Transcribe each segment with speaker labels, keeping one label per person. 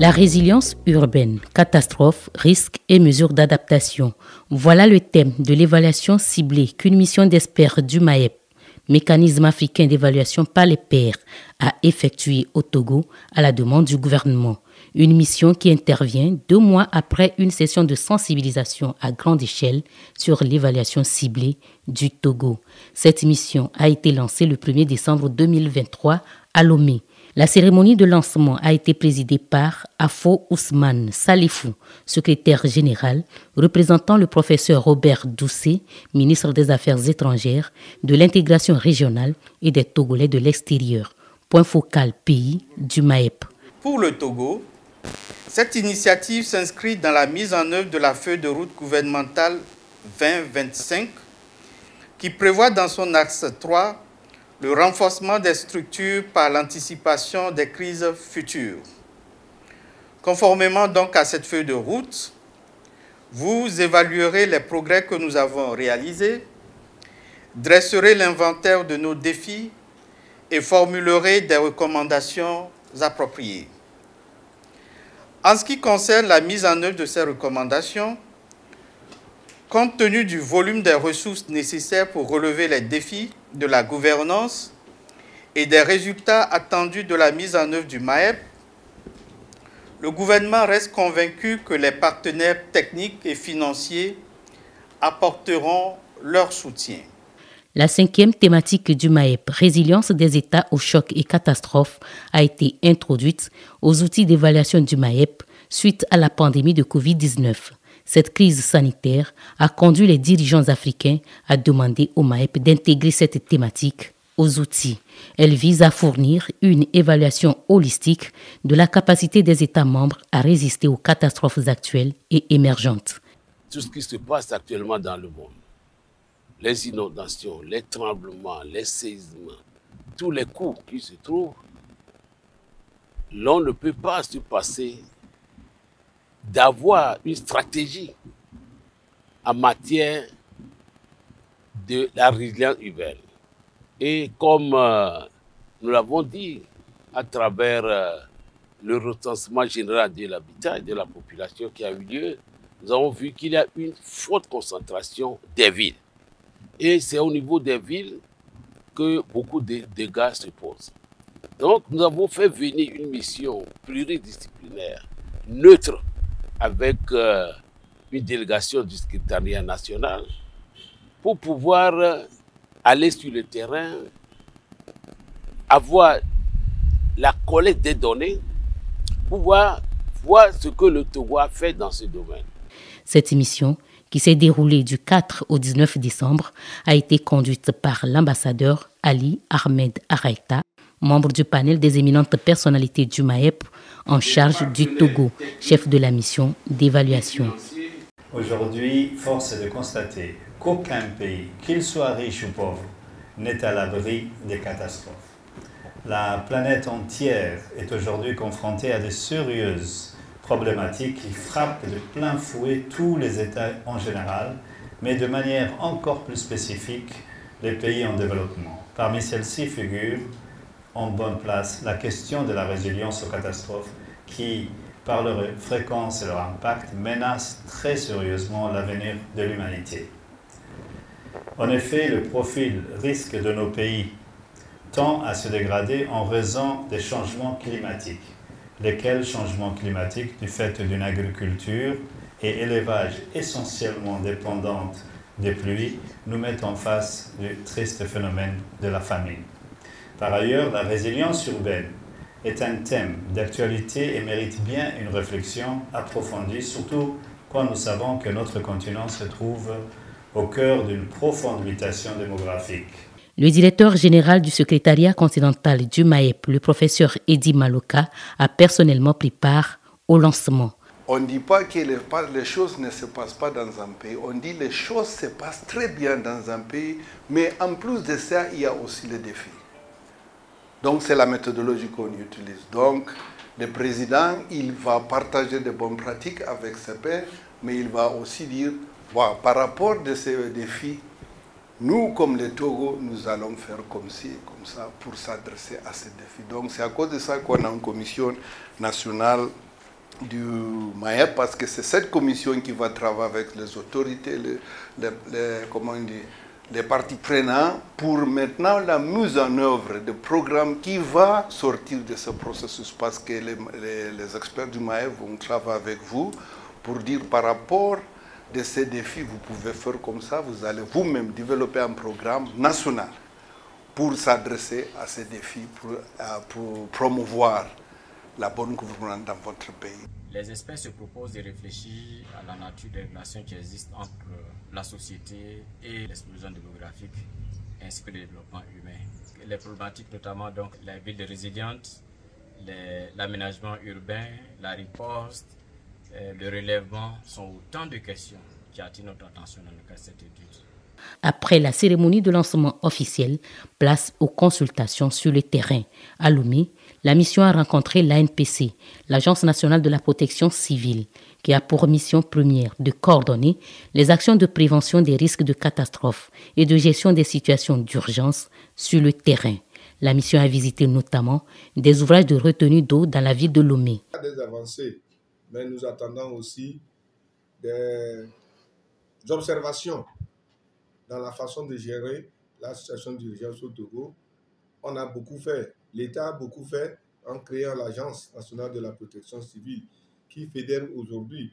Speaker 1: La résilience urbaine, catastrophes, risques et mesures d'adaptation. Voilà le thème de l'évaluation ciblée qu'une mission d'experts du MAEP, Mécanisme africain d'évaluation par les pairs, a effectué au Togo à la demande du gouvernement. Une mission qui intervient 2 mois après une session de sensibilisation à grande échelle sur l'évaluation ciblée du Togo. Cette mission a été lancée le 1er décembre 2023 à Lomé. La cérémonie de lancement a été présidée par Afo Ousmane Salifou, secrétaire général, représentant le professeur Robert Doucet, ministre des Affaires étrangères, de l'intégration régionale et des Togolais de l'extérieur. Point focal pays du MAEP.
Speaker 2: Pour le Togo, cette initiative s'inscrit dans la mise en œuvre de la feuille de route gouvernementale 2025 qui prévoit dans son axe 3 le renforcement des structures par l'anticipation des crises futures. Conformément donc à cette feuille de route, vous évaluerez les progrès que nous avons réalisés, dresserez l'inventaire de nos défis et formulerez des recommandations appropriées. En ce qui concerne la mise en œuvre de ces recommandations, compte tenu du volume des ressources nécessaires pour relever les défis de la gouvernance et des résultats attendus de la mise en œuvre du MAEP, le gouvernement reste convaincu que les partenaires techniques et financiers apporteront leur soutien.
Speaker 1: La 5e thématique du MAEP, résilience des États aux chocs et catastrophes, a été introduite aux outils d'évaluation du MAEP suite à la pandémie de Covid-19. Cette crise sanitaire a conduit les dirigeants africains à demander au MAEP d'intégrer cette thématique aux outils. Elle vise à fournir une évaluation holistique de la capacité des États membres à résister aux catastrophes actuelles et émergentes.
Speaker 3: Tout ce qui se passe actuellement dans le monde, les inondations, les tremblements, les séismes, tous les coups qui se trouvent, l'on ne peut pas se passer d'avoir une stratégie en matière de la résilience urbaine. Et comme nous l'avons dit à travers le recensement général de l'habitat et de la population qui a eu lieu, nous avons vu qu'il y a une forte concentration des villes. Et c'est au niveau des villes que beaucoup de dégâts se posent. Donc nous avons fait venir une mission pluridisciplinaire, neutre, avec une délégation du secrétariat national pour pouvoir aller sur le terrain, avoir la collecte des données, pouvoir voir ce que le Togo a fait dans ce domaine.
Speaker 1: Cette émission, qui s'est déroulée du 4 au 19 décembre, a été conduite par l'ambassadeur Ali Ahmed Araïta, membre du panel des éminentes personnalités du MAEP en charge du Togo, chef de la mission d'évaluation.
Speaker 4: Aujourd'hui, force est de constater qu'aucun pays, qu'il soit riche ou pauvre, n'est à l'abri des catastrophes. La planète entière est aujourd'hui confrontée à de sérieuses problématiques qui frappent de plein fouet tous les États en général, mais de manière encore plus spécifique les pays en développement. Parmi celles-ci figure en bonne place la question de la résilience aux catastrophes qui, par leur fréquence et leur impact, menace très sérieusement l'avenir de l'humanité. En effet, le profil risque de nos pays tend à se dégrader en raison des changements climatiques. Lesquels changements climatiques, du fait d'une agriculture et élevage essentiellement dépendantes des pluies, nous mettent en face du triste phénomène de la famine. Par ailleurs, la résilience urbaine est un thème d'actualité et mérite bien une réflexion approfondie, surtout quand nous savons que notre continent se trouve au cœur d'une profonde mutation démographique.
Speaker 1: Le directeur général du secrétariat continental du MAEP, le professeur Eddy Maloka, a personnellement pris part au lancement.
Speaker 5: On ne dit pas que les choses ne se passent pas dans un pays, on dit que les choses se passent très bien dans un pays, mais en plus de ça, il y a aussi les défis. Donc c'est la méthodologie qu'on utilise. Donc le président, il va partager de bonnes pratiques avec ses pairs, mais il va aussi dire, voilà, par rapport à ces défis, nous, comme le Togo, nous allons faire comme ci, comme ça, pour s'adresser à ces défis. Donc c'est à cause de ça qu'on a une commission nationale du MAEP, parce que c'est cette commission qui va travailler avec les autorités, les parties prenantes, pour maintenant la mise en œuvre de programmes qui va sortir de ce processus, parce que les experts du MAEP vont travailler avec vous pour dire par rapport de ces défis, vous pouvez faire comme ça, vous allez vous-même développer un programme national pour s'adresser à ces défis, pour promouvoir la bonne gouvernance dans votre pays.
Speaker 6: Les experts se proposent de réfléchir à la nature des relations qui existent entre la société et l'explosion démographique ainsi que le développement humain. Les problématiques notamment donc la ville de résiliente, l'aménagement urbain, la riposte, le relèvement sont autant de questions qui attirent notre attention dans le cadre de cette étude.
Speaker 1: Après la cérémonie de lancement officielle, place aux consultations sur le terrain. À Lomé, la mission a rencontré l'ANPC, l'Agence nationale de la protection civile, qui a pour mission première de coordonner les actions de prévention des risques de catastrophes et de gestion des situations d'urgence sur le terrain. La mission a visité notamment des ouvrages de retenue d'eau dans la ville de Lomé.
Speaker 7: Il y a des avancées, mais nous attendons aussi des observations dans la façon de gérer la situation d'urgence au Togo. On a beaucoup fait, l'État a beaucoup fait en créant l'Agence nationale de la protection civile qui fédère aujourd'hui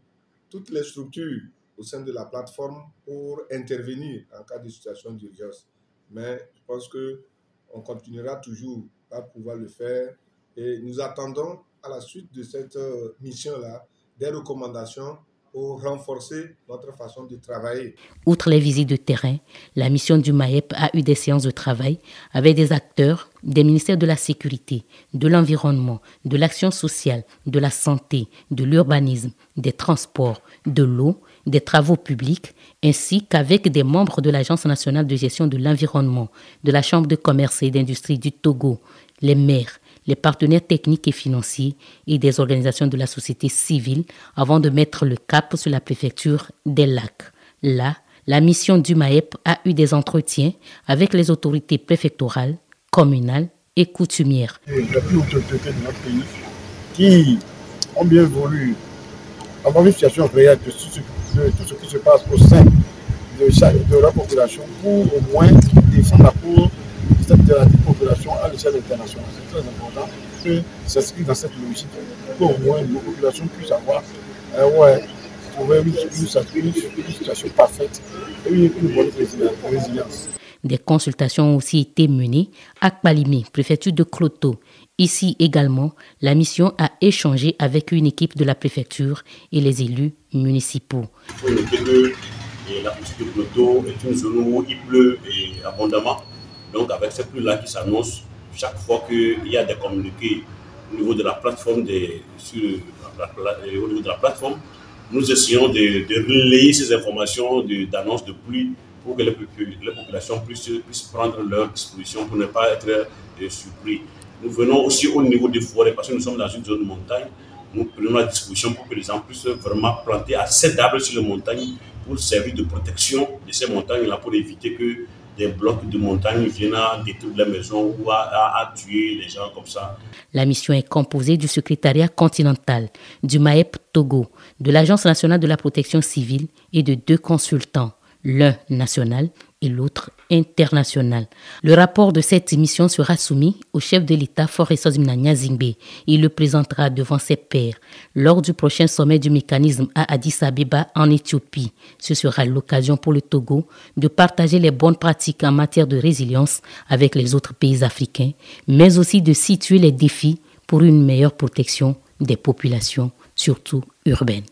Speaker 7: toutes les structures au sein de la plateforme pour intervenir en cas de situation d'urgence. Mais je pense qu'on continuera toujours à pouvoir le faire et nous attendons à la suite de cette mission-là des recommandations pour renforcer notre façon de travailler.
Speaker 1: Outre les visites de terrain, la mission du MAEP a eu des séances de travail avec des acteurs des ministères de la Sécurité, de l'Environnement, de l'Action sociale, de la Santé, de l'Urbanisme, des Transports, de l'eau, des Travaux publics, ainsi qu'avec des membres de l'Agence nationale de gestion de l'environnement, de la Chambre de commerce et d'industrie du Togo, les maires, les partenaires techniques et financiers et des organisations de la société civile avant de mettre le cap sur la préfecture des Lacs. Là, la mission du MAEP a eu des entretiens avec les autorités préfectorales, communales et coutumières.
Speaker 8: Les plus hautes autorités de notre pays qui ont bien voulu avoir une situation réelle de tout ce qui se passe au sein de la population pour au moins défendre la cause de la population à l'échelle internationale. C'est très important que s'inscrire dans cette logique pour au moins nos populations puissent avoir trouver une situation parfaite et une bonne résilience.
Speaker 1: Des consultations ont aussi été menées à Kpalimé, préfecture de Kloto. Ici également, la mission a échangé avec une équipe de la préfecture et les élus municipaux.
Speaker 9: Il faut noter que la préfecture de Kloto est une zone où il pleut abondamment. Donc avec ces pluies-là qui s'annoncent, chaque fois qu'il y a des communiqués au niveau de la plateforme, nous essayons de relayer ces informations d'annonce de pluie pour que les populations puissent prendre leurs dispositions pour ne pas être surpris. Nous venons aussi au niveau des forêts parce que nous sommes dans une zone de montagne. Nous prenons la disposition pour que les gens puissent vraiment planter assez d'arbres sur les montagnes pour servir de protection de ces montagnes-là pour éviter que des blocs de montagne viennent à détruire les maisons ou à tuer les gens comme ça.
Speaker 1: La mission est composée du secrétariat continental, du MAEP Togo, de l'Agence nationale de la protection civile et de 2 consultants, l'un national et l'autre international. Le rapport de cette mission sera soumis au chef de l'État Faure-Essozimna Gnazingbe. Il le présentera devant ses pairs lors du prochain sommet du mécanisme à Addis Abeba en Éthiopie. Ce sera l'occasion pour le Togo de partager les bonnes pratiques en matière de résilience avec les autres pays africains, mais aussi de situer les défis pour une meilleure protection des populations, surtout urbaines.